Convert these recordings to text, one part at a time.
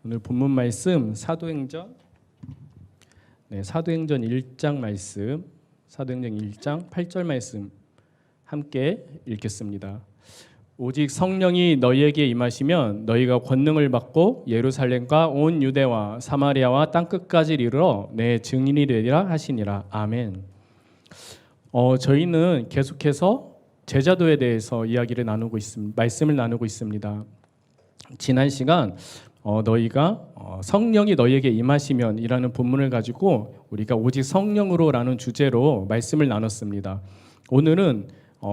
오늘 본문 말씀 사도행전 1장 말씀, 사도행전 1장 8절 말씀 함께 읽겠습니다. 오직 성령이 너희에게 임하시면 너희가 권능을 받고 예루살렘과 온 유대와 사마리아와 땅끝까지 이르러 내 증인이 되리라 하시니라. 아멘. 저희는 계속해서 제자도에 대해서 이야기를 나누고 있습니다. 말씀을 나누고 있습니다. 지난 시간 너희가 성령이 너희에게 임하시면 이라는 본문을 가지고 우리가 오직 성령으로라는 주제로 말씀을 나눴습니다. 오늘은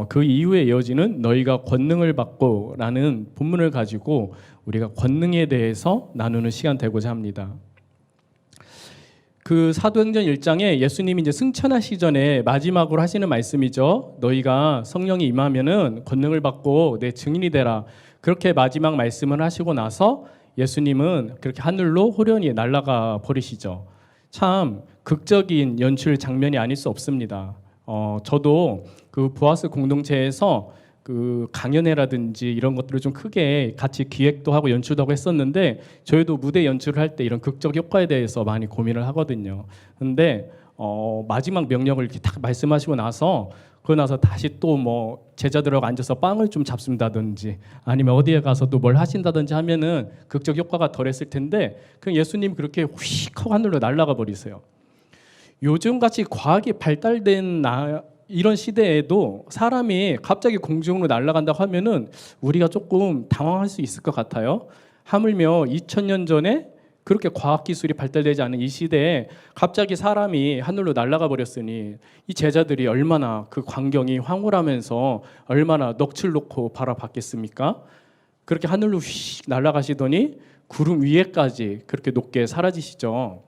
그 이후에 이어지는 너희가 권능을 받고 라는 본문을 가지고 우리가 권능에 대해서 나누는 시간 되고자 합니다. 그 사도행전 1장에 예수님이 이제 승천하시기 전에 마지막으로 하시는 말씀이죠. 너희가 성령이 임하면은 권능을 받고 내 증인이 되라. 그렇게 마지막 말씀을 하시고 나서 예수님은 그렇게 하늘로 호련히 날아가 버리시죠. 참 극적인 연출 장면이 아닐 수 없습니다. 저도 그 부하스 공동체에서 그 강연회라든지 이런 것들을 좀 크게 같이 기획도 하고 연출도 하고 했었는데 저희도 무대 연출을 할 때 이런 극적 효과에 대해서 많이 고민을 하거든요. 근데 마지막 명령을 이렇게 딱 말씀하시고 나서 그러고 나서 다시 또 뭐 제자들하고 앉아서 빵을 좀 잡순다든지 아니면 어디에 가서 또 뭘 하신다든지 하면은 극적 효과가 덜했을 텐데 그 예수님 그렇게 휙 하고 하늘로 날아가 버리세요. 요즘같이 과학이 발달된 이런 시대에도 사람이 갑자기 공중으로 날아간다고 하면은 우리가 조금 당황할 수 있을 것 같아요. 하물며 2000년 전에 그렇게 과학기술이 발달되지 않은 이 시대에 갑자기 사람이 하늘로 날아가 버렸으니 이 제자들이 얼마나 그 광경이 황홀하면서 얼마나 넋을 놓고 바라봤겠습니까? 그렇게 하늘로 휙 날아가시더니 구름 위에까지 그렇게 높게 사라지시죠.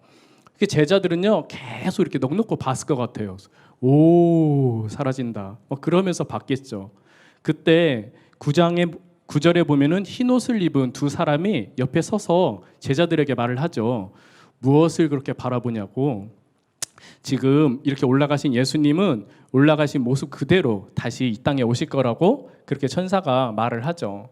제자들은요 계속 이렇게 넋놓고 봤을 것 같아요. 오, 사라진다. 그러면서 봤겠죠. 그때 9절에 보면은 흰 옷을 입은 두 사람이 옆에 서서 제자들에게 말을 하죠. 무엇을 그렇게 바라보냐고. 지금 이렇게 올라가신 예수님은 올라가신 모습 그대로 다시 이 땅에 오실 거라고 그렇게 천사가 말을 하죠.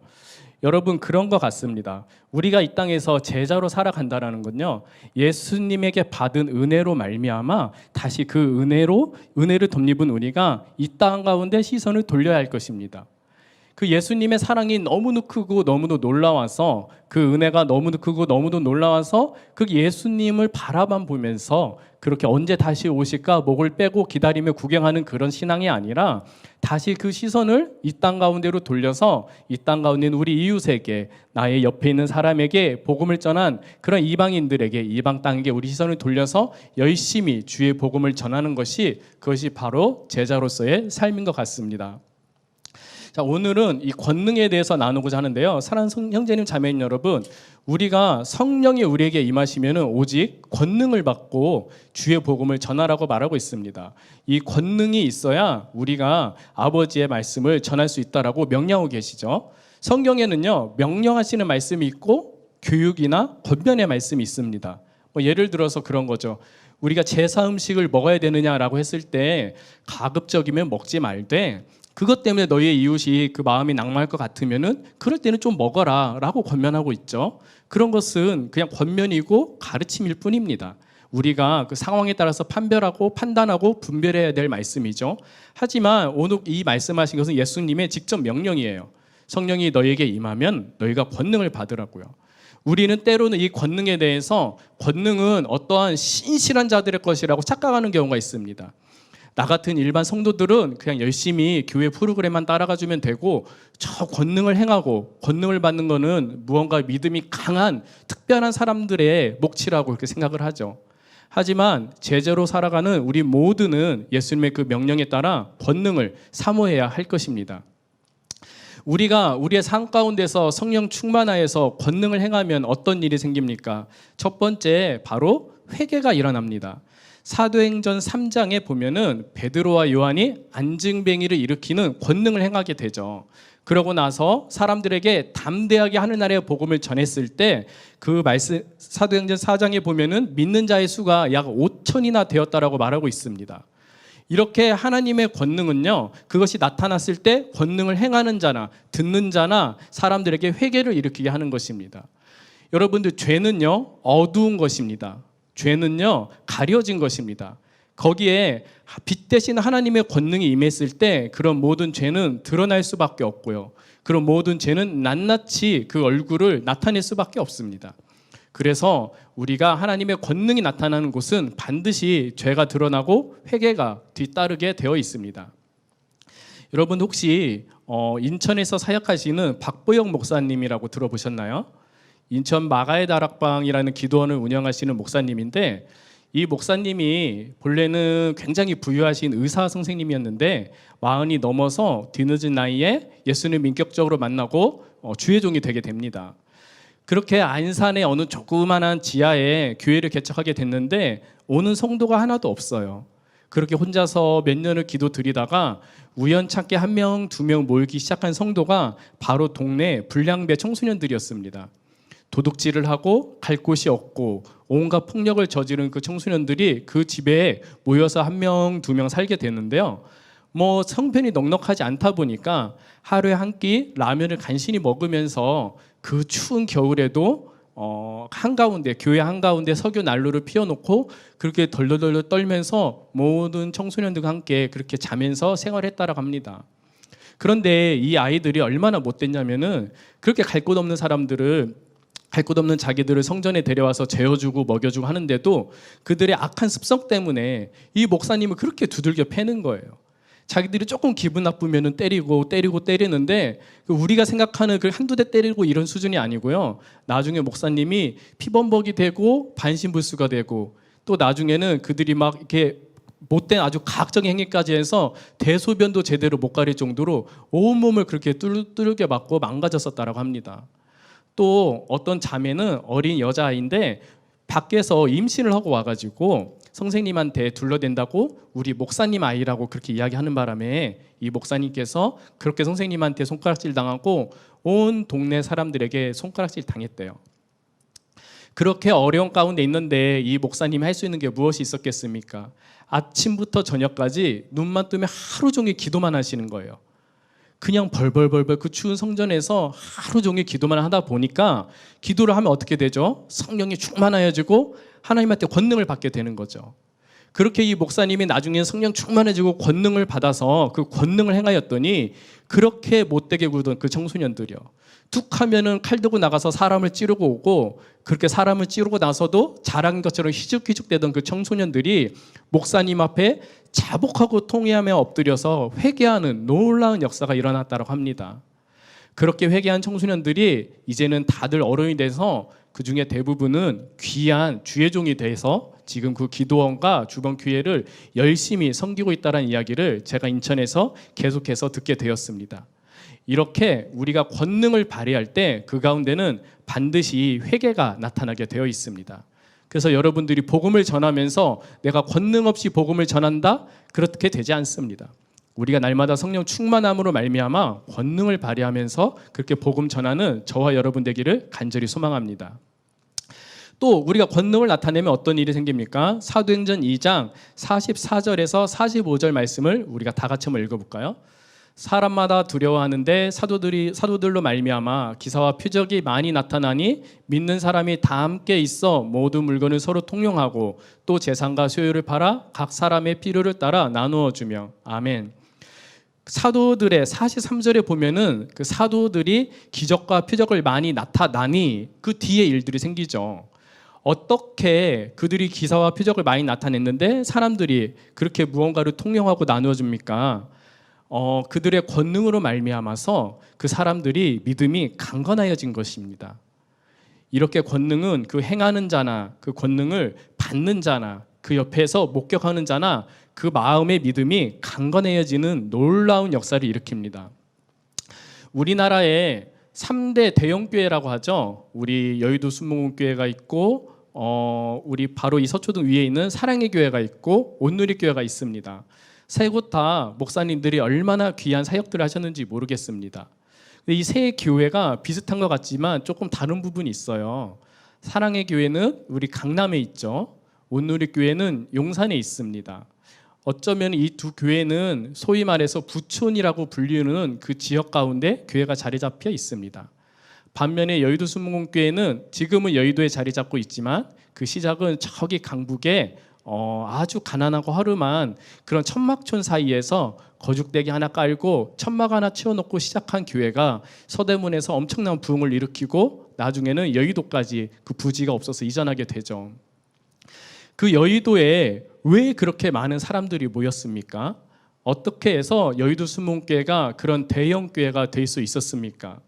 여러분 그런 것 같습니다. 우리가 이 땅에서 제자로 살아간다는 건요. 예수님에게 받은 은혜로 말미암아 다시 그 은혜를 덧입은 우리가 이 땅 가운데 시선을 돌려야 할 것입니다. 그 예수님의 사랑이 너무도 크고 너무도 놀라워서 그 은혜가 너무도 크고 너무도 놀라워서 그 예수님을 바라만 보면서 그렇게 언제 다시 오실까 목을 빼고 기다리며 구경하는 그런 신앙이 아니라 다시 그 시선을 이 땅 가운데로 돌려서 이 땅 가운데 있는 우리 이웃에게 나의 옆에 있는 사람에게 복음을 전한 그런 이방인들에게 이방 땅에게 우리 시선을 돌려서 열심히 주의 복음을 전하는 것이 그것이 바로 제자로서의 삶인 것 같습니다. 자, 오늘은 이 권능에 대해서 나누고자 하는데요. 사랑하는 형제님 자매님 여러분, 우리가 성령이 우리에게 임하시면 오직 권능을 받고 주의 복음을 전하라고 말하고 있습니다. 이 권능이 있어야 우리가 아버지의 말씀을 전할 수 있다라고 명령하고 계시죠. 성경에는요 명령하시는 말씀이 있고 교육이나 권면의 말씀이 있습니다. 예를 들어서 그런 거죠. 우리가 제사 음식을 먹어야 되느냐라고 했을 때 가급적이면 먹지 말되 그것 때문에 너희의 이웃이 그 마음이 낙망할 것 같으면은 그럴 때는 좀 먹어라 라고 권면하고 있죠. 그런 것은 그냥 권면이고 가르침일 뿐입니다. 우리가 그 상황에 따라서 판별하고 판단하고 분별해야 될 말씀이죠. 하지만 오늘 이 말씀하신 것은 예수님의 직접 명령이에요. 성령이 너희에게 임하면 너희가 권능을 받으라고요. 우리는 때로는 이 권능에 대해서 권능은 어떠한 신실한 자들의 것이라고 착각하는 경우가 있습니다. 나 같은 일반 성도들은 그냥 열심히 교회 프로그램만 따라가주면 되고 저 권능을 행하고 권능을 받는 거는 무언가 믿음이 강한 특별한 사람들의 몫이라고 그렇게 생각을 하죠. 하지만 제자로 살아가는 우리 모두는 예수님의 그 명령에 따라 권능을 사모해야 할 것입니다. 우리가 우리의 삶 가운데서 성령 충만하여서 권능을 행하면 어떤 일이 생깁니까? 첫 번째 바로 회개가 일어납니다. 사도행전 3장에 보면은 베드로와 요한이 안증뱅이를 일으키는 권능을 행하게 되죠. 그러고 나서 사람들에게 담대하게 하늘나라의 복음을 전했을 때 그 말씀 사도행전 4장에 보면은 믿는 자의 수가 약 5천이나 되었다라고 말하고 있습니다. 이렇게 하나님의 권능은요, 그것이 나타났을 때 권능을 행하는 자나 듣는 자나 사람들에게 회개를 일으키게 하는 것입니다. 여러분들 죄는요 어두운 것입니다. 죄는요 가려진 것입니다. 거기에 빛 대신 하나님의 권능이 임했을 때 그런 모든 죄는 드러날 수밖에 없고요. 그런 모든 죄는 낱낱이 그 얼굴을 나타낼 수밖에 없습니다. 그래서 우리가 하나님의 권능이 나타나는 곳은 반드시 죄가 드러나고 회개가 뒤따르게 되어 있습니다. 여러분 혹시 인천에서 사역하시는 박보영 목사님이라고 들어보셨나요? 인천 마가의 다락방이라는 기도원을 운영하시는 목사님인데, 이 목사님이 본래는 굉장히 부유하신 의사 선생님이었는데 40이 넘어서 뒤늦은 나이에 예수님 인격적으로 만나고 주의 종이 되게 됩니다. 그렇게 안산의 어느 조그만한 지하에 교회를 개척하게 됐는데 오는 성도가 하나도 없어요. 그렇게 혼자서 몇 년을 기도 드리다가 우연찮게 1명, 2명 모이기 시작한 성도가 바로 동네 불량배 청소년들이었습니다. 도둑질을 하고 갈 곳이 없고 온갖 폭력을 저지른 그 청소년들이 그 집에 모여서 1명, 2명 살게 되는데요. 성편이 넉넉하지 않다 보니까 하루에 한 끼 라면을 간신히 먹으면서 그 추운 겨울에도 한가운데, 교회 한가운데 석유 난로를 피워놓고 그렇게 덜덜덜 떨면서 모든 청소년들과 함께 그렇게 자면서 생활했다라고 합니다. 그런데 이 아이들이 얼마나 못됐냐면은 그렇게 갈 곳 없는 사람들을, 갈 곳 없는 자기들을 성전에 데려와서 재워주고 먹여주고 하는데도 그들의 악한 습성 때문에 이 목사님을 그렇게 두들겨 패는 거예요. 자기들이 조금 기분 나쁘면 때리는데 우리가 생각하는 그 한두 대 때리고 이런 수준이 아니고요. 나중에 목사님이 피범벅이 되고 반신불수가 되고 또 나중에는 그들이 막 이렇게 못된 아주 가학적인 행위까지 해서 대소변도 제대로 못 가릴 정도로 온몸을 그렇게 뚫게 맞고 망가졌었다라고 합니다. 또 어떤 자매는 어린 여자아이인데 밖에서 임신을 하고 와가지고 선생님한테 둘러댄다고 우리 목사님 아이라고 그렇게 이야기하는 바람에 이 목사님께서 그렇게 선생님한테 손가락질 당하고 온 동네 사람들에게 손가락질 당했대요. 그렇게 어려운 가운데 있는데 이 목사님이 할 수 있는 게 무엇이 있었겠습니까? 아침부터 저녁까지 눈만 뜨면 하루 종일 기도만 하시는 거예요. 그냥 벌벌벌벌 그 추운 성전에서 하루 종일 기도만 하다 보니까 기도를 하면 어떻게 되죠? 성령이 충만해지고 하나님한테 권능을 받게 되는 거죠. 그렇게 이 목사님이 나중에 성령 충만해지고 권능을 받아서 그 권능을 행하였더니 그렇게 못되게 굴던 그 청소년들이요, 툭 하면은 칼 들고 나가서 사람을 찌르고 오고, 그렇게 사람을 찌르고 나서도 자랑인 것처럼 희죽희죽대던 그 청소년들이 목사님 앞에 자복하고 통회하며 엎드려서 회개하는 놀라운 역사가 일어났다고 합니다. 그렇게 회개한 청소년들이 이제는 다들 어른이 돼서 그 중에 대부분은 귀한 주의 종이 돼서 지금 그 기도원과 주변 교회를 열심히 섬기고 있다는 이야기를 제가 인천에서 계속해서 듣게 되었습니다. 이렇게 우리가 권능을 발휘할 때 그 가운데는 반드시 회개가 나타나게 되어 있습니다. 그래서 여러분들이 복음을 전하면서 내가 권능 없이 복음을 전한다? 그렇게 되지 않습니다. 우리가 날마다 성령 충만함으로 말미암아 권능을 발휘하면서 그렇게 복음 전하는 저와 여러분 되기를 간절히 소망합니다. 또 우리가 권능을 나타내면 어떤 일이 생깁니까? 사도행전 2장 44절에서 45절 말씀을 우리가 다 같이 한번 읽어볼까요? 사람마다 두려워하는데 사도들로 말미암아 기사와 표적이 많이 나타나니 믿는 사람이 다 함께 있어 모든 물건을 서로 통용하고 또 재산과 소유를 팔아 각 사람의 필요를 따라 나누어 주며. 아멘. 사도들의 43절에 보면은 그 사도들이 기적과 표적을 많이 나타나니 그 뒤에 일들이 생기죠. 어떻게 그들이 기사와 표적을 많이 나타냈는데 사람들이 그렇게 무언가를 통용하고 나누어 줍니까? 그들의 권능으로 말미암아서 그 사람들이 믿음이 강건하여진 것입니다. 이렇게 권능은 그 행하는 자나 그 권능을 받는 자나 그 옆에서 목격하는 자나 그 마음의 믿음이 강건해지는 놀라운 역사를 일으킵니다. 우리나라에 3대 대형교회라고 하죠. 우리 여의도 순복음교회가 있고 우리 바로 이 서초동 위에 있는 사랑의 교회가 있고 온누리 교회가 있습니다. 세 곳 다 목사님들이 얼마나 귀한 사역들을 하셨는지 모르겠습니다. 이 세 교회가 비슷한 것 같지만 조금 다른 부분이 있어요. 사랑의 교회는 우리 강남에 있죠. 온누리 교회는 용산에 있습니다. 어쩌면 이 두 교회는 소위 말해서 부촌이라고 불리는 그 지역 가운데 교회가 자리 잡혀 있습니다. 반면에 여의도 순복음교회는 지금은 여의도에 자리 잡고 있지만 그 시작은 저기 강북에 아주 가난하고 허름한 그런 천막촌 사이에서 거죽대기 하나 깔고 천막 하나 치워놓고 시작한 교회가 서대문에서 엄청난 부흥을 일으키고 나중에는 여의도까지 그 부지가 없어서 이전하게 되죠. 그 여의도에 왜 그렇게 많은 사람들이 모였습니까? 어떻게 해서 여의도 순복음교회가 그런 대형 교회가 될 수 있었습니까?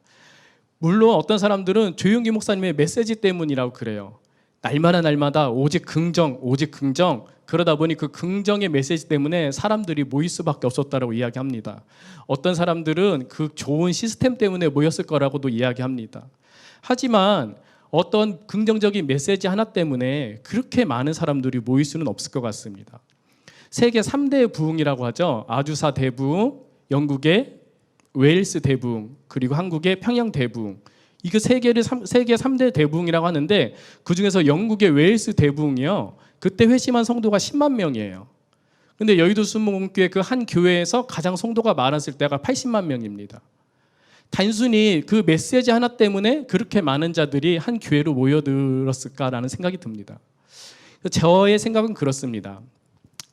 물론 어떤 사람들은 조용기 목사님의 메시지 때문이라고 그래요. 날마다 오직 긍정, 오직 긍정. 그러다 보니 그 긍정의 메시지 때문에 사람들이 모일 수밖에 없었다라고 이야기합니다. 어떤 사람들은 그 좋은 시스템 때문에 모였을 거라고도 이야기합니다. 하지만 어떤 긍정적인 메시지 하나 때문에 그렇게 많은 사람들이 모일 수는 없을 것 같습니다. 세계 3대 부흥이라고 하죠. 아주사 대부흥, 영국의 웨일스 대부흥, 그리고 한국의 평양 대부흥. 이거 세계 3대 대부흥이라고 하는데 그중에서 영국의 웨일스 대부흥이요. 그때 회심한 성도가 10만 명이에요. 근데 여의도 순복음교회 그 한 교회에서 가장 성도가 많았을 때가 80만 명입니다. 단순히 그 메시지 하나 때문에 그렇게 많은 자들이 한 교회로 모여들었을까라는 생각이 듭니다. 저의 생각은 그렇습니다.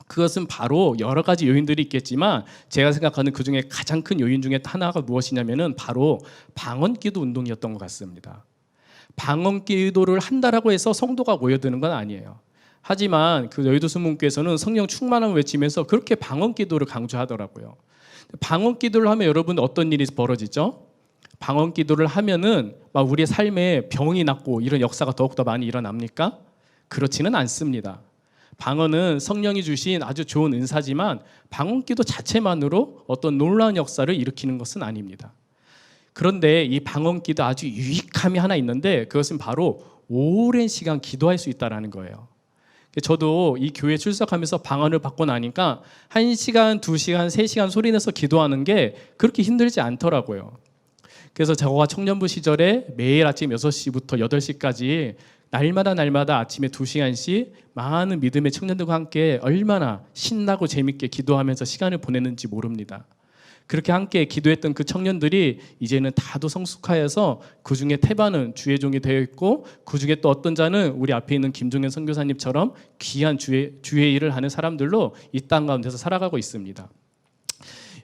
그것은 바로 여러 가지 요인들이 있겠지만 제가 생각하는 그 중에 가장 큰 요인 중에 하나가 무엇이냐면은 바로 방언기도 운동이었던 것 같습니다. 방언기도를 한다라고 해서 성도가 모여드는 건 아니에요. 하지만 그 여의도 순복음교회에서는 성령 충만함을 외치면서 그렇게 방언기도를 강조하더라고요. 방언기도를 하면 여러분 어떤 일이 벌어지죠? 방언기도를 하면은 막 우리의 삶에 병이 낫고 이런 역사가 더욱더 많이 일어납니까? 그렇지는 않습니다. 방언은 성령이 주신 아주 좋은 은사지만 방언기도 자체만으로 어떤 놀라운 역사를 일으키는 것은 아닙니다. 그런데 이 방언기도 아주 유익함이 하나 있는데 그것은 바로 오랜 시간 기도할 수 있다는 거예요. 저도 이 교회 출석하면서 방언을 받고 나니까 1시간, 2시간, 3시간 소리내서 기도하는 게 그렇게 힘들지 않더라고요. 그래서 저가 청년부 시절에 매일 아침 6시부터 8시까지 날마다 아침에 2시간씩 많은 믿음의 청년들과 함께 얼마나 신나고 재밌게 기도하면서 시간을 보냈는지 모릅니다. 그렇게 함께 기도했던 그 청년들이 이제는 다도 성숙하여서 그 중에 태반은 주의 종이 되어 있고 그 중에 또 어떤 자는 우리 앞에 있는 김종현 선교사님처럼 귀한 주의 일을 하는 사람들로 이 땅 가운데서 살아가고 있습니다.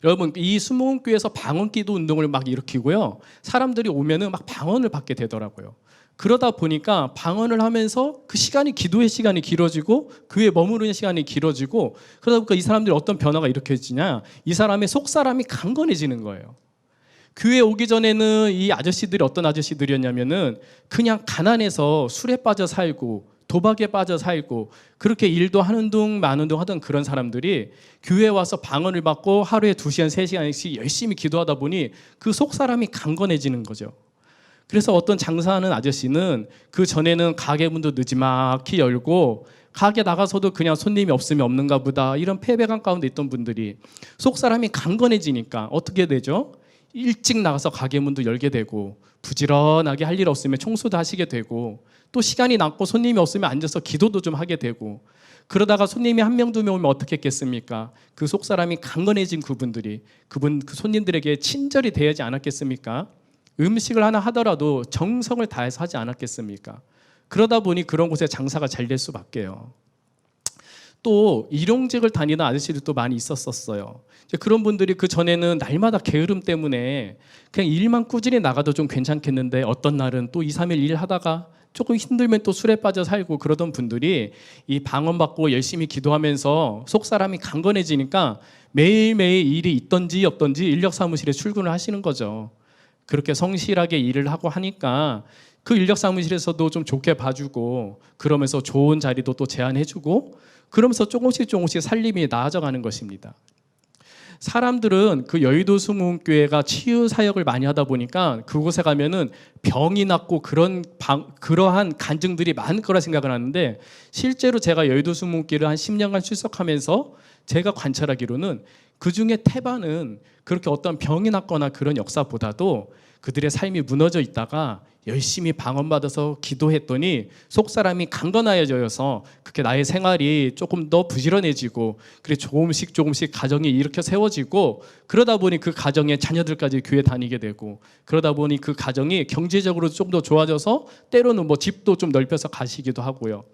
여러분 이 순복음교회에서 방언기도 운동을 막 일으키고요. 사람들이 오면은 막 방언을 받게 되더라고요. 그러다 보니까 방언을 하면서 그 시간이 기도의 시간이 길어지고 그에 머무르는 시간이 길어지고 그러다 보니까 이 사람들이 어떤 변화가 일으켜지냐 이 사람의 속사람이 강건해지는 거예요. 교회 오기 전에는 이 아저씨들이 어떤 아저씨들이었냐면은 그냥 가난해서 술에 빠져 살고 도박에 빠져 살고 그렇게 일도 하는 둥 마는 둥 하던 그런 사람들이 교회에 와서 방언을 받고 하루에 2시간 3시간씩 열심히 기도하다 보니 그 속사람이 강건해지는 거죠. 그래서 어떤 장사하는 아저씨는 그 전에는 가게 문도 느지막이 열고 가게 나가서도 그냥 손님이 없으면 없는가 보다 이런 패배감 가운데 있던 분들이 속사람이 강건해지니까 어떻게 되죠? 일찍 나가서 가게 문도 열게 되고 부지런하게 할 일 없으면 청소도 하시게 되고 또 시간이 남고 손님이 없으면 앉아서 기도도 좀 하게 되고 그러다가 손님이 1명 2명 오면 어떻게 했겠습니까? 그 속사람이 강건해진 그분들이 그 손님들에게 친절히 대하지 않았겠습니까? 음식을 하나 하더라도 정성을 다해서 하지 않았겠습니까? 그러다 보니 그런 곳에 장사가 잘 될 수밖에요. 또 일용직을 다니던 아저씨들도 많이 있었어요. 그런 분들이 그 전에는 날마다 게으름 때문에 그냥 일만 꾸준히 나가도 좀 괜찮겠는데 어떤 날은 또 2, 3일 일하다가 조금 힘들면 또 술에 빠져 살고 그러던 분들이 이 방언 받고 열심히 기도하면서 속사람이 강건해지니까 매일매일 일이 있던지 없던지 인력사무실에 출근을 하시는 거죠. 그렇게 성실하게 일을 하고 하니까 그 인력사무실에서도 좀 좋게 봐주고 그러면서 좋은 자리도 또 제안해주고 그러면서 조금씩 살림이 나아져가는 것입니다. 사람들은 그 여의도 순복음교회가 치유 사역을 많이 하다 보니까 그곳에 가면은 병이 낫고 그러한 간증들이 많을 거라 생각을 하는데 실제로 제가 여의도 순복음교회를 한 10년간 출석하면서 제가 관찰하기로는 그 중에 태반은 그렇게 어떤 병이 났거나 그런 역사보다도 그들의 삶이 무너져 있다가 열심히 방언받아서 기도했더니 속사람이 강건하여져서 그렇게 나의 생활이 조금 더 부지런해지고 그래 조금씩 가정이 일으켜 세워지고 그러다 보니 그 가정의 자녀들까지 교회 다니게 되고 그러다 보니 그 가정이 경제적으로 좀 더 좋아져서 때로는 뭐 집도 좀 넓혀서 가시기도 하고요.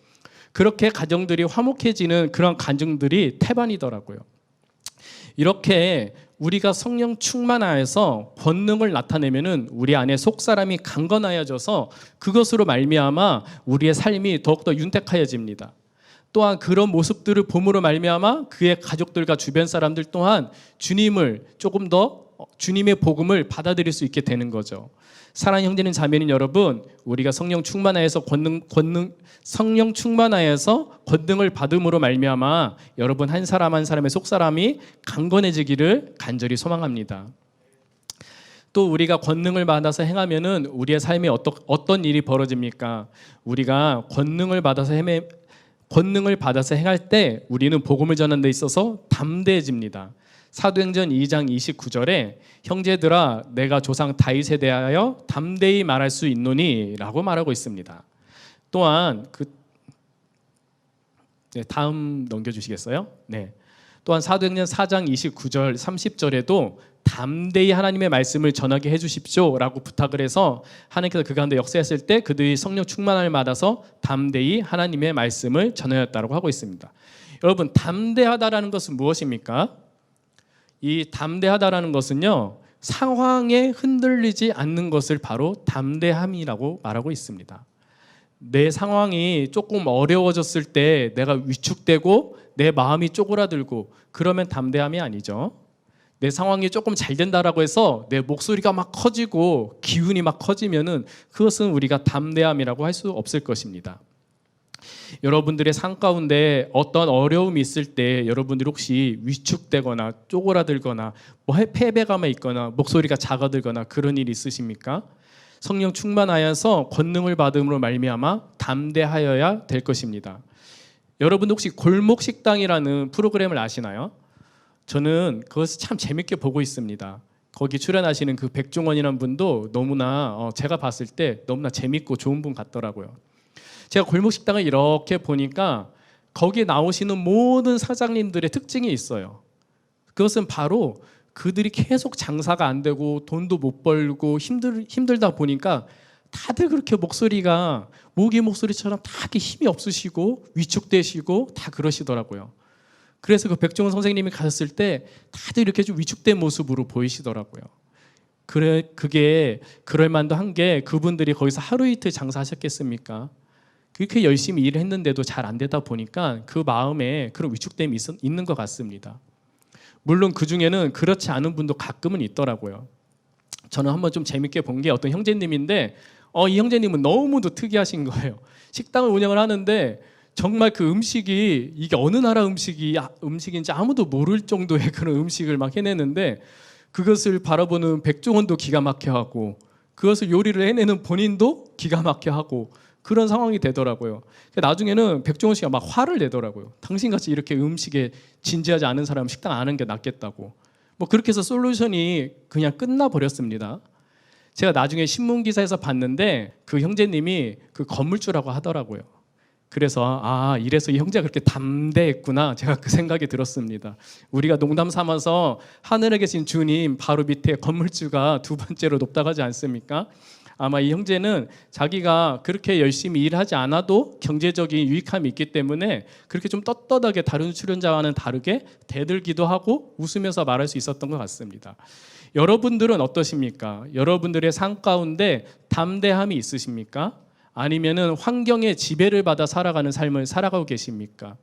그렇게 가정들이 화목해지는 그런 가정들이 태반이더라고요. 이렇게 우리가 성령 충만하여서 권능을 나타내면은 우리 안에 속사람이 강건하여져서 그것으로 말미암아 우리의 삶이 더욱더 윤택하여집니다. 또한 그런 모습들을 봄으로 말미암아 그의 가족들과 주변 사람들 또한 주님을 조금 더 주님의 복음을 받아들일 수 있게 되는 거죠. 사랑하는 형제는 자매는 여러분, 우리가 성령 충만하여서 성령 충만하여서 권능을 받음으로 말미암아 여러분 한 사람 한 사람의 속사람이 강건해지기를 간절히 소망합니다. 또 우리가 권능을 받아서 행하면은 우리의 삶에 어떤 일이 벌어집니까? 우리가 권능을 받아서 행할 때 우리는 복음을 전하는 데 있어서 담대해집니다. 사도행전 2장 29절에 형제들아 내가 조상 다윗에 대하여 담대히 말할 수 있노니 라고 말하고 있습니다. 또한 다음 넘겨주시겠어요? 네. 또한 사도행전 4장 29절 30절에도 담대히 하나님의 말씀을 전하게 해주십시오 라고 부탁을 해서 하나님께서 그 가운데 역사했을 때 그들이 성령 충만함을 받아서 담대히 하나님의 말씀을 전하였다고 하고 있습니다. 여러분, 담대하다라는 것은 무엇입니까? 이 담대하다라는 것은요, 상황에 흔들리지 않는 것을 바로 담대함이라고 말하고 있습니다. 내 상황이 조금 어려워졌을 때 내가 위축되고 내 마음이 쪼그라들고 그러면 담대함이 아니죠. 내 상황이 조금 잘 된다라고 해서 내 목소리가 막 커지고 기운이 막 커지면은 그것은 우리가 담대함이라고 할 수 없을 것입니다. 여러분들의 삶 가운데 어떤 어려움이 있을 때 여러분들이 혹시 위축되거나 쪼그라들거나 뭐 패배감에 있거나 목소리가 작아들거나 그런 일이 있으십니까? 성령 충만하여서 권능을 받음으로 말미암아 담대하여야 될 것입니다. 여러분 혹시 골목식당이라는 프로그램을 아시나요? 저는 그것을 참 재밌게 보고 있습니다. 거기 출연하시는 그 백종원이라는 분도 너무나 제가 봤을 때 너무나 재밌고 좋은 분 같더라고요. 제가 골목식당을 이렇게 보니까 거기에 나오시는 모든 사장님들의 특징이 있어요. 그것은 바로 그들이 계속 장사가 안 되고 돈도 못 벌고 힘들다 보니까 다들 그렇게 목소리가 모기 목소리처럼 다 이렇게 힘이 없으시고 위축되시고 다 그러시더라고요. 그래서 그 백종원 선생님이 가셨을 때 다들 이렇게 좀 위축된 모습으로 보이시더라고요. 그게 그럴 만도 한 게 그분들이 거기서 하루 이틀 장사하셨겠습니까? 그렇게 열심히 일을 했는데도 잘 안 되다 보니까 그 마음에 그런 위축됨이 있는 것 같습니다. 물론 그 중에는 그렇지 않은 분도 가끔은 있더라고요. 저는 한번 좀 재밌게 본 게 어떤 형제님인데 이 형제님은 너무도 특이하신 거예요. 식당을 운영을 하는데 정말 그 음식이 이게 어느 나라 음식인지 아무도 모를 정도의 그런 음식을 막 해내는데 그것을 바라보는 백종원도 기가 막혀하고 그것을 요리를 해내는 본인도 기가 막혀하고 그런 상황이 되더라고요. 나중에는 백종원 씨가 막 화를 내더라고요. 당신같이 이렇게 음식에 진지하지 않은 사람 식당 안 하는 게 낫겠다고. 뭐 그렇게 해서 솔루션이 그냥 끝나버렸습니다. 제가 나중에 신문기사에서 봤는데 그 형제님이 그 건물주라고 하더라고요. 그래서 이래서 이 형제가 그렇게 담대했구나 제가 그 생각이 들었습니다. 우리가 농담 삼아서 하늘에 계신 주님 바로 밑에 건물주가 두 번째로 높다고 하지 않습니까? 아마 이 형제는 자기가 그렇게 열심히 일하지 않아도 경제적인 유익함이 있기 때문에 그렇게 좀 떳떳하게 다른 출연자와는 다르게 대들기도 하고 웃으면서 말할 수 있었던 것 같습니다. 여러분들은 어떠십니까? 여러분들의 삶 가운데 담대함이 있으십니까? 아니면은 환경의 지배를 받아 살아가는 삶을 살아가고 계십니까?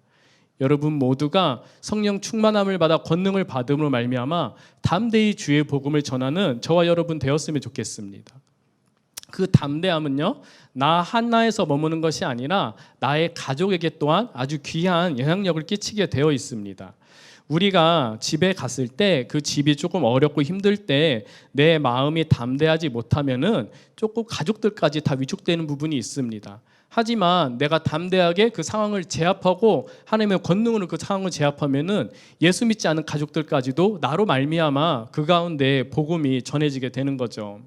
여러분 모두가 성령 충만함을 받아 권능을 받음으로 말미암아 담대히 주의 복음을 전하는 저와 여러분 되었으면 좋겠습니다. 그 담대함은요, 나 하나에서 머무는 것이 아니라 나의 가족에게 또한 아주 귀한 영향력을 끼치게 되어 있습니다. 우리가 집에 갔을 때 그 집이 조금 어렵고 힘들 때 내 마음이 담대하지 못하면은 조금 가족들까지 다 위축되는 부분이 있습니다. 하지만 내가 담대하게 그 상황을 제압하고 하나님의 권능으로 그 상황을 제압하면은 예수 믿지 않은 가족들까지도 나로 말미암아 그 가운데 복음이 전해지게 되는 거죠.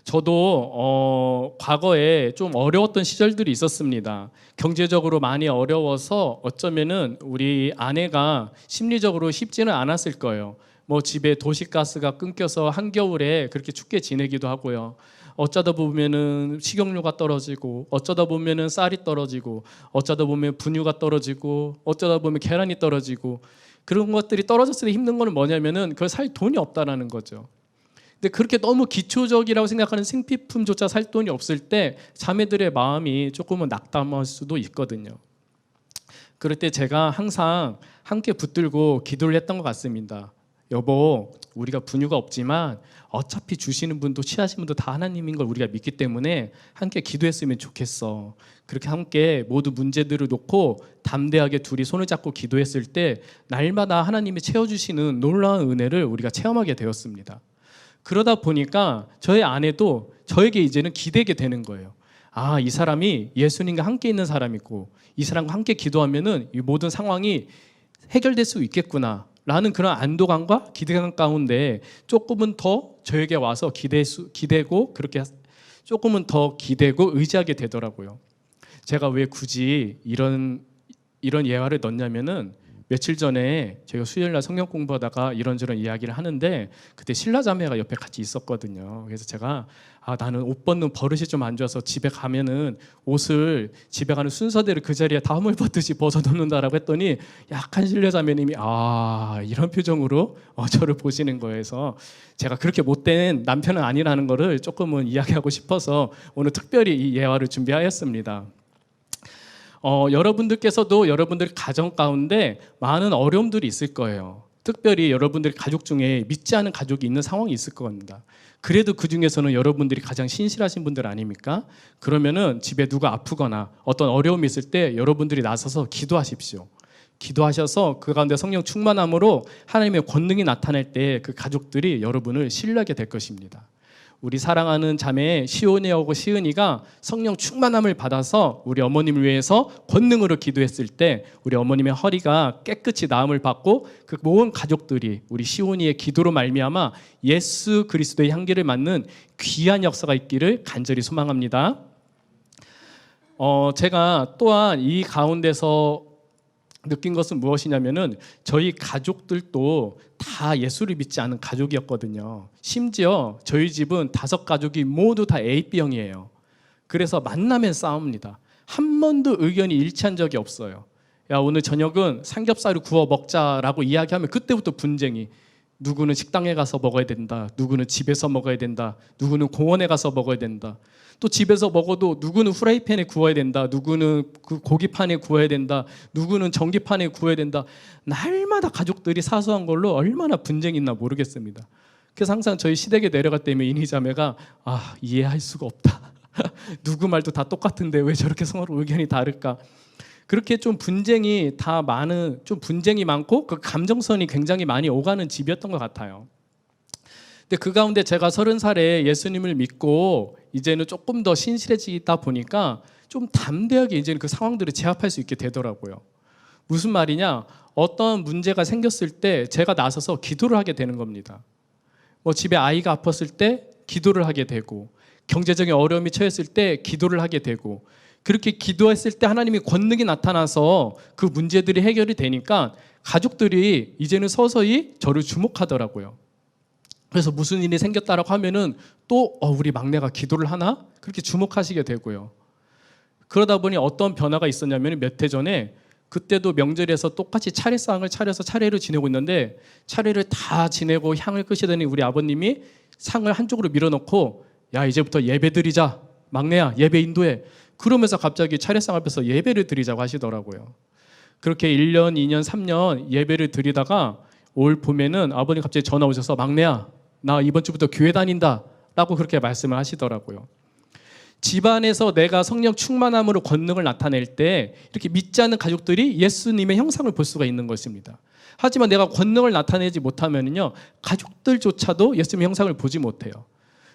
저도 과거에 좀 어려웠던 시절들이 있었습니다. 경제적으로 많이 어려워서 어쩌면은 우리 아내가 심리적으로 쉽지는 않았을 거예요. 뭐 집에 도시가스가 끊겨서 한겨울에 그렇게 춥게 지내기도 하고요. 어쩌다 보면은 식용유가 떨어지고, 어쩌다 보면은 쌀이 떨어지고, 어쩌다 보면 분유가 떨어지고, 어쩌다 보면 계란이 떨어지고, 그런 것들이 떨어졌을 때 힘든 거는 뭐냐면은 그걸 살 돈이 없다라는 거죠. 근데 그렇게 너무 기초적이라고 생각하는 생필품조차 살 돈이 없을 때 자매들의 마음이 조금은 낙담할 수도 있거든요. 그럴 때 제가 항상 함께 붙들고 기도를 했던 것 같습니다. 여보, 우리가 분유가 없지만 어차피 주시는 분도 취하신 분도 다 하나님인 걸 우리가 믿기 때문에 함께 기도했으면 좋겠어. 그렇게 함께 모두 문제들을 놓고 담대하게 둘이 손을 잡고 기도했을 때 날마다 하나님이 채워주시는 놀라운 은혜를 우리가 체험하게 되었습니다. 그러다 보니까 저의 아내도 저에게 이제는 기대게 되는 거예요. 아, 이 사람이 예수님과 함께 있는 사람이고 이 사람과 함께 기도하면은 이 모든 상황이 해결될 수 있겠구나 라는 그런 안도감과 기대감 가운데 조금은 더 저에게 와서 기대고 그렇게 조금은 더 기대고 의지하게 되더라고요. 제가 왜 굳이 이런 예화를 넣냐면은 며칠 전에 제가 수요일날 성경 공부하다가 이런저런 이야기를 하는데 그때 신라자매가 옆에 같이 있었거든요. 그래서 제가 나는 옷 벗는 버릇이 좀 안 좋아서 집에 가면은 옷을 집에 가는 순서대로 그 자리에 다 허물 벗듯이 벗어놓는다라고 했더니 약한 신라자매님이 이런 표정으로 저를 보시는 거에서 제가 그렇게 못된 남편은 아니라는 거를 조금은 이야기하고 싶어서 오늘 특별히 이 예화를 준비하였습니다. 여러분들께서도 여러분들 가정 가운데 많은 어려움들이 있을 거예요. 특별히 여러분들 가족 중에 믿지 않은 가족이 있는 상황이 있을 겁니다. 그래도 그 중에서는 여러분들이 가장 신실하신 분들 아닙니까? 그러면은 집에 누가 아프거나 어떤 어려움이 있을 때 여러분들이 나서서 기도하십시오. 기도하셔서 그 가운데 성령 충만함으로 하나님의 권능이 나타날 때 그 가족들이 여러분을 신뢰하게 될 것입니다. 우리 사랑하는 자매 시온이하고 시은이가 성령 충만함을 받아서 우리 어머님을 위해서 권능으로 기도했을 때 우리 어머님의 허리가 깨끗이 나음을 받고 그 모든 가족들이 우리 시온이의 기도로 말미암아 예수 그리스도의 향기를 맡는 귀한 역사가 있기를 간절히 소망합니다. 제가 또한 이 가운데서 느낀 것은 무엇이냐면은 저희 가족들도 다 예수를 믿지 않은 가족이었거든요. 심지어 저희 집은 5가족이 모두 다 AB형이에요. 그래서 만나면 싸웁니다. 한 번도 의견이 일치한 적이 없어요. 야, 오늘 저녁은 삼겹살을 구워 먹자라고 이야기하면 그때부터 분쟁이. 누구는 식당에 가서 먹어야 된다. 누구는 집에서 먹어야 된다. 누구는 공원에 가서 먹어야 된다. 또 집에서 먹어도 누구는 후라이팬에 구워야 된다. 누구는 그 고기판에 구워야 된다. 누구는 전기판에 구워야 된다. 날마다 가족들이 사소한 걸로 얼마나 분쟁이 있나 모르겠습니다. 그래서 항상 저희 시댁에 내려갈 때면 이니자매가 이해할 수가 없다. 누구 말도 다 똑같은데 왜 저렇게 서로 의견이 다를까? 그렇게 좀 분쟁이 많고 그 감정선이 굉장히 많이 오가는 집이었던 것 같아요. 근데 그 가운데 제가 30살에 예수님을 믿고 이제는 조금 더 신실해지다 보니까 좀 담대하게 이제는 그 상황들을 제압할 수 있게 되더라고요. 무슨 말이냐? 어떤 문제가 생겼을 때 제가 나서서 기도를 하게 되는 겁니다. 집에 아이가 아팠을 때 기도를 하게 되고, 경제적인 어려움이 처했을 때 기도를 하게 되고, 그렇게 기도했을 때 하나님의 권능이 나타나서 그 문제들이 해결이 되니까 가족들이 이제는 서서히 저를 주목하더라고요. 그래서 무슨 일이 생겼다라고 하면은 또 우리 막내가 기도를 하나? 그렇게 주목하시게 되고요. 그러다 보니 어떤 변화가 있었냐면 몇 해 전에 그때도 명절에서 똑같이 차례상을 차려서 차례를 지내고 있는데 차례를 다 지내고 향을 끄시더니 우리 아버님이 상을 한쪽으로 밀어놓고 야, 이제부터 예배 드리자. 막내야, 예배 인도해. 그러면서 갑자기 차례상 앞에서 예배를 드리자고 하시더라고요. 그렇게 1년, 2년, 3년 예배를 드리다가 올 봄에는 아버님 갑자기 전화 오셔서 막내야, 나 이번 주부터 교회 다닌다 라고 그렇게 말씀을 하시더라고요. 집안에서 내가 성령 충만함으로 권능을 나타낼 때 이렇게 믿지 않는 가족들이 예수님의 형상을 볼 수가 있는 것입니다. 하지만 내가 권능을 나타내지 못하면요, 가족들조차도 예수님의 형상을 보지 못해요.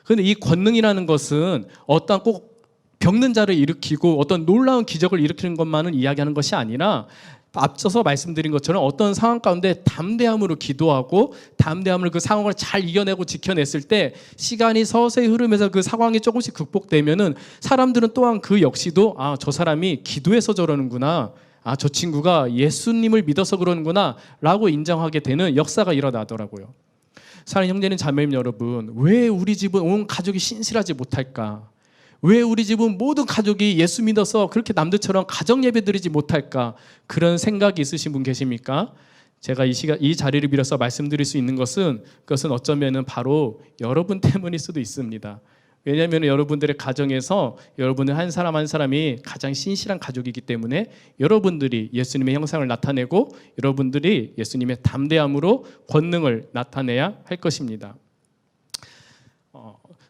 그런데 이 권능이라는 것은 어떠한 꼭 병든 자를 일으키고 어떤 놀라운 기적을 일으키는 것만은 이야기하는 것이 아니라 앞서서 말씀드린 것처럼 어떤 상황 가운데 담대함으로 기도하고 담대함으로 그 상황을 잘 이겨내고 지켜냈을 때 시간이 서서히 흐르면서 그 상황이 조금씩 극복되면은 사람들은 또한 그 역시도 저 사람이 기도해서 저러는구나, 저 친구가 예수님을 믿어서 그러는구나 라고 인정하게 되는 역사가 일어나더라고요. 사랑하는 형제는 자매님 여러분, 왜 우리 집은 온 가족이 신실하지 못할까? 왜 우리 집은 모든 가족이 예수 믿어서 그렇게 남들처럼 가정 예배 드리지 못할까? 그런 생각이 있으신 분 계십니까? 제가 이 자리를 빌어서 말씀드릴 수 있는 것은 그것은 어쩌면은 바로 여러분 때문일 수도 있습니다. 왜냐하면 여러분들의 가정에서 여러분의 한 사람 한 사람이 가장 신실한 가족이기 때문에 여러분들이 예수님의 형상을 나타내고 여러분들이 예수님의 담대함으로 권능을 나타내야 할 것입니다.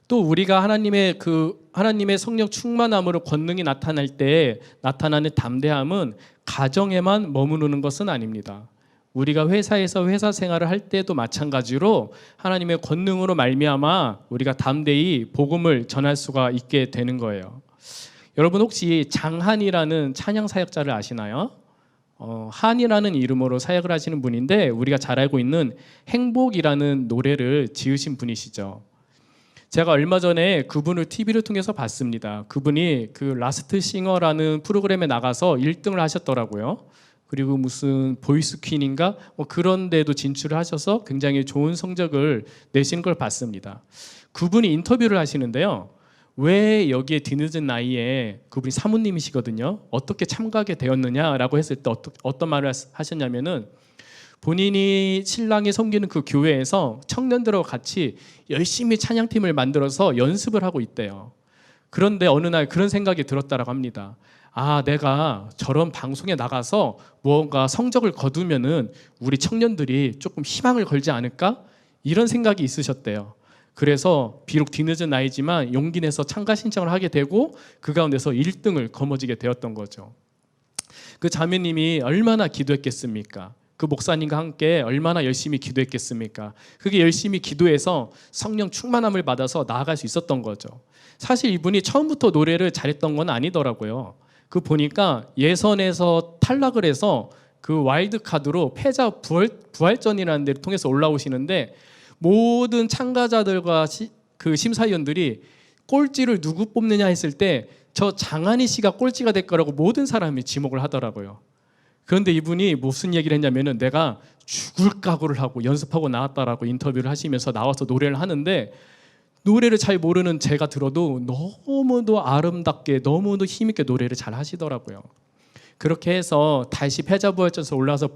또 우리가 하나님의 성령 충만함으로 권능이 나타날 때 나타나는 담대함은 가정에만 머무르는 것은 아닙니다. 우리가 회사에서 회사 생활을 할 때도 마찬가지로 하나님의 권능으로 말미암아 우리가 담대히 복음을 전할 수가 있게 되는 거예요. 여러분 혹시 장한이라는 찬양 사역자를 아시나요? 한이라는 이름으로 사역을 하시는 분인데 우리가 잘 알고 있는 행복이라는 노래를 지으신 분이시죠. 제가 얼마 전에 그분을 TV를 통해서 봤습니다. 그분이 그 라스트 싱어라는 프로그램에 나가서 1등을 하셨더라고요. 그리고 무슨 보이스 퀸인가 그런 데도 진출을 하셔서 굉장히 좋은 성적을 내신 걸 봤습니다. 그분이 인터뷰를 하시는데요. 왜 여기에 뒤늦은 나이에, 그분이 사모님이시거든요, 어떻게 참가하게 되었느냐라고 했을 때 어떤 말을 하셨냐면은 본인이 신랑이 섬기는 그 교회에서 청년들과 같이 열심히 찬양팀을 만들어서 연습을 하고 있대요. 그런데 어느 날 그런 생각이 들었다라고 합니다. 내가 저런 방송에 나가서 무언가 성적을 거두면은 우리 청년들이 조금 희망을 걸지 않을까? 이런 생각이 있으셨대요. 그래서 비록 뒤늦은 나이지만 용기 내서 참가 신청을 하게 되고 그 가운데서 1등을 거머쥐게 되었던 거죠. 그 자매님이 얼마나 기도했겠습니까? 그 목사님과 함께 얼마나 열심히 기도했겠습니까? 그게 열심히 기도해서 성령 충만함을 받아서 나아갈 수 있었던 거죠. 사실 이분이 처음부터 노래를 잘했던 건 아니더라고요. 그 보니까 예선에서 탈락을 해서 그 와일드카드로 패자 부활전이라는 데를 통해서 올라오시는데 모든 참가자들과 그 심사위원들이 꼴찌를 누구 뽑느냐 했을 때 저 장한희 씨가 꼴찌가 될 거라고 모든 사람이 지목을 하더라고요. 그런데 이분이 무슨 얘기를 했냐면은 내가 죽을 각오를 하고 연습하고 나왔다라고 인터뷰를 하시면서 나와서 노래를 하는데 노래를 잘 모르는 제가 들어도 너무도 아름답게 너무도 힘있게 노래를 잘 하시더라고요. 그렇게 해서 다시 패자부활전에서 올라와서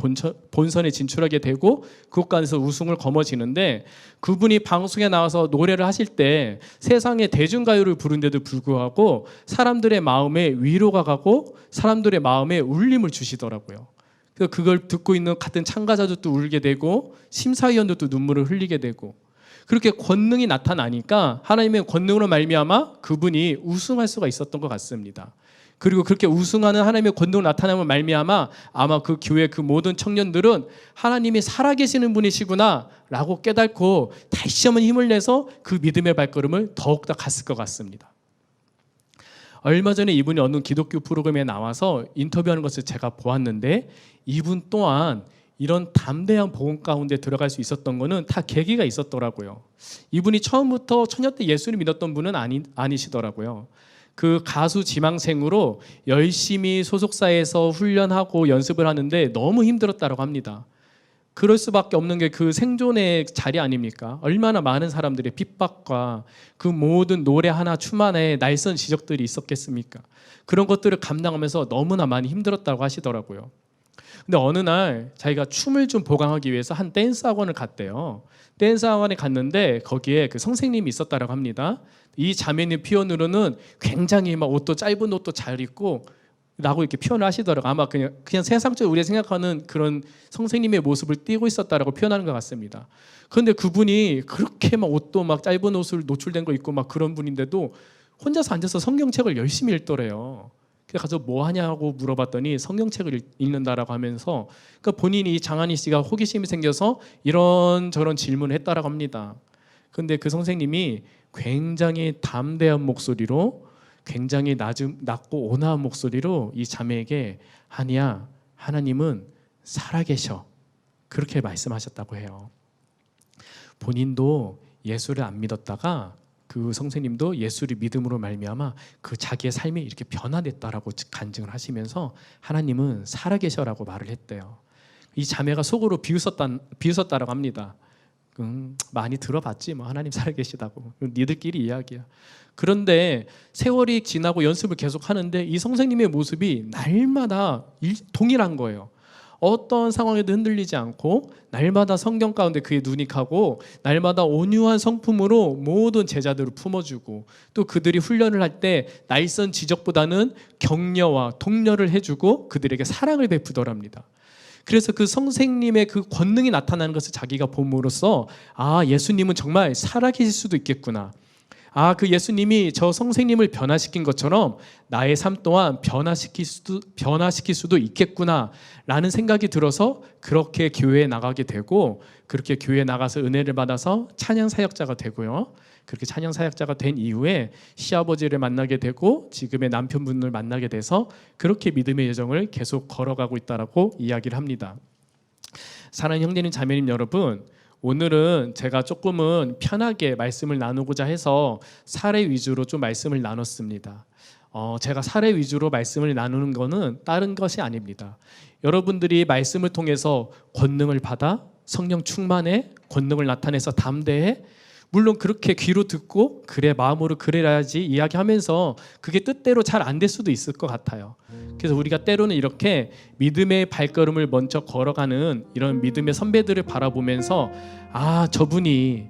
본선에 진출하게 되고 그곳간에서 우승을 거머쥐는데 그분이 방송에 나와서 노래를 하실 때 세상의 대중가요를 부른데도 불구하고 사람들의 마음에 위로가 가고 사람들의 마음에 울림을 주시더라고요. 그걸 듣고 있는 같은 참가자들도 울게 되고 심사위원들도 눈물을 흘리게 되고 그렇게 권능이 나타나니까 하나님의 권능으로 말미암아 그분이 우승할 수가 있었던 것 같습니다. 그리고 그렇게 우승하는 하나님의 권능으로 나타나면 말미암아 아마 그 교회 그 모든 청년들은 하나님이 살아계시는 분이시구나 라고 깨닫고 다시 한번 힘을 내서 그 믿음의 발걸음을 더욱더 갔을 것 같습니다. 얼마 전에 이분이 어느 기독교 프로그램에 나와서 인터뷰하는 것을 제가 보았는데 이분 또한 이런 담대한 복음 가운데 들어갈 수 있었던 거는 다 계기가 있었더라고요. 이분이 처음부터 처녀 때 예수를 믿었던 분은 아니시더라고요. 그 가수 지망생으로 열심히 소속사에서 훈련하고 연습을 하는데 너무 힘들었다고 합니다. 그럴 수밖에 없는 게 그 생존의 자리 아닙니까? 얼마나 많은 사람들의 핍박과 그 모든 노래 하나 춤 하나에 날선 지적들이 있었겠습니까? 그런 것들을 감당하면서 너무나 많이 힘들었다고 하시더라고요. 근데 어느 날 자기가 춤을 좀 보강하기 위해서 한 댄스 학원을 갔대요. 댄스 학원에 갔는데 거기에 그 선생님이 있었다고 합니다. 이 자매님 표현으로는 굉장히 막 옷도 짧은 옷도 잘 입고 라고 이렇게 표현을 하시더라고요. 아마 그냥 세상적으로 우리가 생각하는 그런 선생님의 모습을 띠고 있었다라고 표현하는 것 같습니다. 그런데 그분이 그렇게 막 옷도 막 짧은 옷을 노출된 거 입고 막 그런 분인데도 혼자서 앉아서 성경책을 열심히 읽더래요. 그래서 가서 뭐 하냐고 물어봤더니 성경책을 읽는다라고 하면서 그러니까 본인이 장한희 씨가 호기심이 생겨서 이런저런 질문을 했다라고 합니다. 그런데 그 선생님이 굉장히 담대한 목소리로 굉장히 낮고 온화한 목소리로 이 자매에게 하니야, 하나님은 살아계셔, 그렇게 말씀하셨다고 해요. 본인도 예수를 안 믿었다가 그 선생님도 예수를 믿음으로 말미암아 그 자기의 삶이 이렇게 변화됐다라고 간증을 하시면서 하나님은 살아계셔라고 말을 했대요. 이 자매가 속으로 비웃었다라고 합니다. 많이 들어봤지 뭐 하나님 살아계시다고, 니들끼리 이야기야. 그런데 세월이 지나고 연습을 계속 하는데 이 선생님의 모습이 날마다 동일한 거예요. 어떤 상황에도 흔들리지 않고 날마다 성경 가운데 그의 눈이 가고 날마다 온유한 성품으로 모든 제자들을 품어주고 또 그들이 훈련을 할 때 날선 지적보다는 격려와 독려를 해주고 그들에게 사랑을 베푸더랍니다. 그래서 그 선생님의 그 권능이 나타나는 것을 자기가 봄으로써 예수님은 정말 살아계실 수도 있겠구나, 그 예수님이 저 선생님을 변화시킨 것처럼 나의 삶 또한 변화시킬 수도 있겠구나 라는 생각이 들어서 그렇게 교회에 나가게 되고, 그렇게 교회에 나가서 은혜를 받아서 찬양 사역자가 되고요. 그렇게 찬양 사역자가 된 이후에 시아버지를 만나게 되고 지금의 남편분을 만나게 돼서 그렇게 믿음의 여정을 계속 걸어가고 있다라고 이야기를 합니다. 사랑하는 형제님 자매님 여러분, 오늘은 제가 조금은 편하게 말씀을 나누고자 해서 사례 위주로 좀 말씀을 나눴습니다. 제가 사례 위주로 말씀을 나누는 것은 다른 것이 아닙니다. 여러분들이 말씀을 통해서 권능을 받아 성령 충만해, 권능을 나타내서 담대해, 물론 그렇게 귀로 듣고 그래 마음으로 그래야지 이야기하면서 그게 뜻대로 잘 안 될 수도 있을 것 같아요. 그래서 우리가 때로는 이렇게 믿음의 발걸음을 먼저 걸어가는 이런 믿음의 선배들을 바라보면서 저분이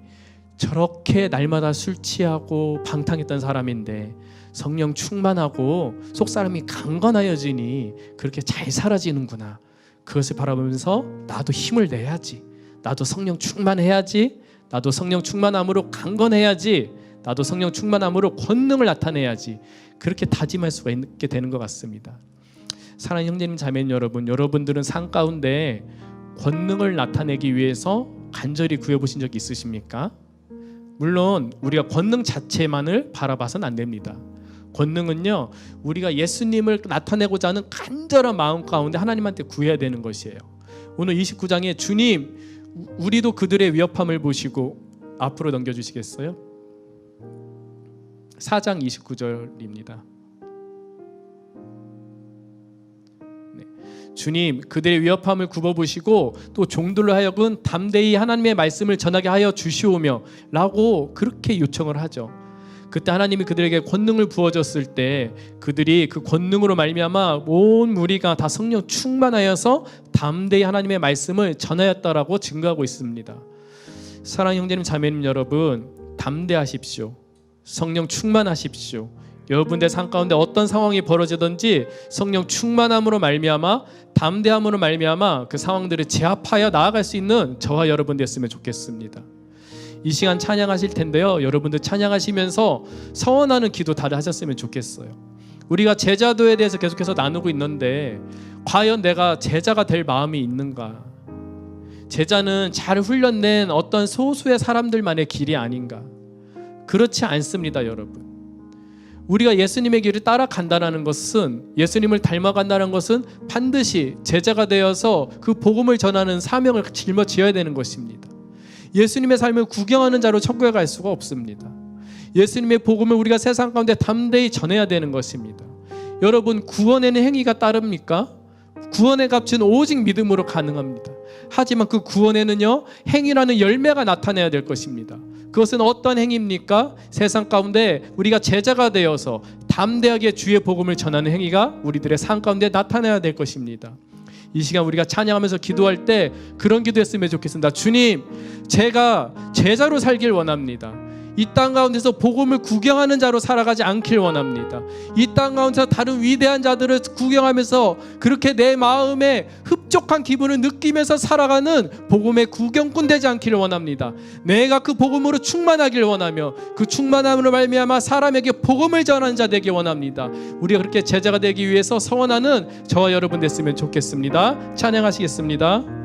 저렇게 날마다 술 취하고 방탕했던 사람인데 성령 충만하고 속사람이 강건하여지니 그렇게 잘 살아지는구나, 그것을 바라보면서 나도 힘을 내야지, 나도 성령 충만해야지, 나도 성령 충만함으로 강건해야지, 나도 성령 충만함으로 권능을 나타내야지, 그렇게 다짐할 수가 있게 되는 것 같습니다. 사랑하는 형제님 자매님 여러분, 여러분들은 삶 가운데 권능을 나타내기 위해서 간절히 구해보신 적 있으십니까? 물론 우리가 권능 자체만을 바라봐서는 안 됩니다. 권능은요, 우리가 예수님을 나타내고자 하는 간절한 마음 가운데 하나님한테 구해야 되는 것이에요. 오늘 29장에 주님, 우리도 그들의 위협함을 보시고, 앞으로 넘겨주시겠어요? 4장 29절입니다. 주님, 그들의 위협함을 굽어보시고 또 종들로 하여금 담대히 하나님의 말씀을 전하게 하여 주시오며 라고 그렇게 요청을 하죠. 그때 하나님이 그들에게 권능을 부어줬을 때 그들이 그 권능으로 말미암아 온 무리가 다 성령 충만하여서 담대히 하나님의 말씀을 전하였다라고 증거하고 있습니다. 사랑하는 형제님 자매님 여러분, 담대하십시오. 성령 충만하십시오. 여러분들 삶 가운데 어떤 상황이 벌어지든지 성령 충만함으로 말미암아, 담대함으로 말미암아 그 상황들을 제압하여 나아갈 수 있는 저와 여러분 됐으면 좋겠습니다. 이 시간 찬양하실 텐데요, 여러분들 찬양하시면서 서원하는 기도 다들 하셨으면 좋겠어요. 우리가 제자도에 대해서 계속해서 나누고 있는데 과연 내가 제자가 될 마음이 있는가? 제자는 잘 훈련된 어떤 소수의 사람들만의 길이 아닌가? 그렇지 않습니다, 여러분. 우리가 예수님의 길을 따라간다는 것은, 예수님을 닮아간다는 것은 반드시 제자가 되어서 그 복음을 전하는 사명을 짊어지어야 되는 것입니다. 예수님의 삶을 구경하는 자로 천국에 갈 수가 없습니다. 예수님의 복음을 우리가 세상 가운데 담대히 전해야 되는 것입니다. 여러분, 구원에는 행위가 따릅니까? 구원의 값은 오직 믿음으로 가능합니다. 하지만 그 구원에는요, 행위라는 열매가 나타나야 될 것입니다. 그것은 어떤 행위입니까? 세상 가운데 우리가 제자가 되어서 담대하게 주의 복음을 전하는 행위가 우리들의 삶 가운데 나타나야 될 것입니다. 이 시간 우리가 찬양하면서 기도할 때 그런 기도했으면 좋겠습니다. 주님, 제가 제자로 살길 원합니다. 이 땅 가운데서 복음을 구경하는 자로 살아가지 않길 원합니다. 이 땅 가운데서 다른 위대한 자들을 구경하면서 그렇게 내 마음에 흡족한 기분을 느끼면서 살아가는 복음의 구경꾼 되지 않기를 원합니다. 내가 그 복음으로 충만하길 원하며 그 충만함으로 말미암아 사람에게 복음을 전하는 자 되기 원합니다. 우리가 그렇게 제자가 되기 위해서 서원하는 저와 여러분 됐으면 좋겠습니다. 찬양하시겠습니다.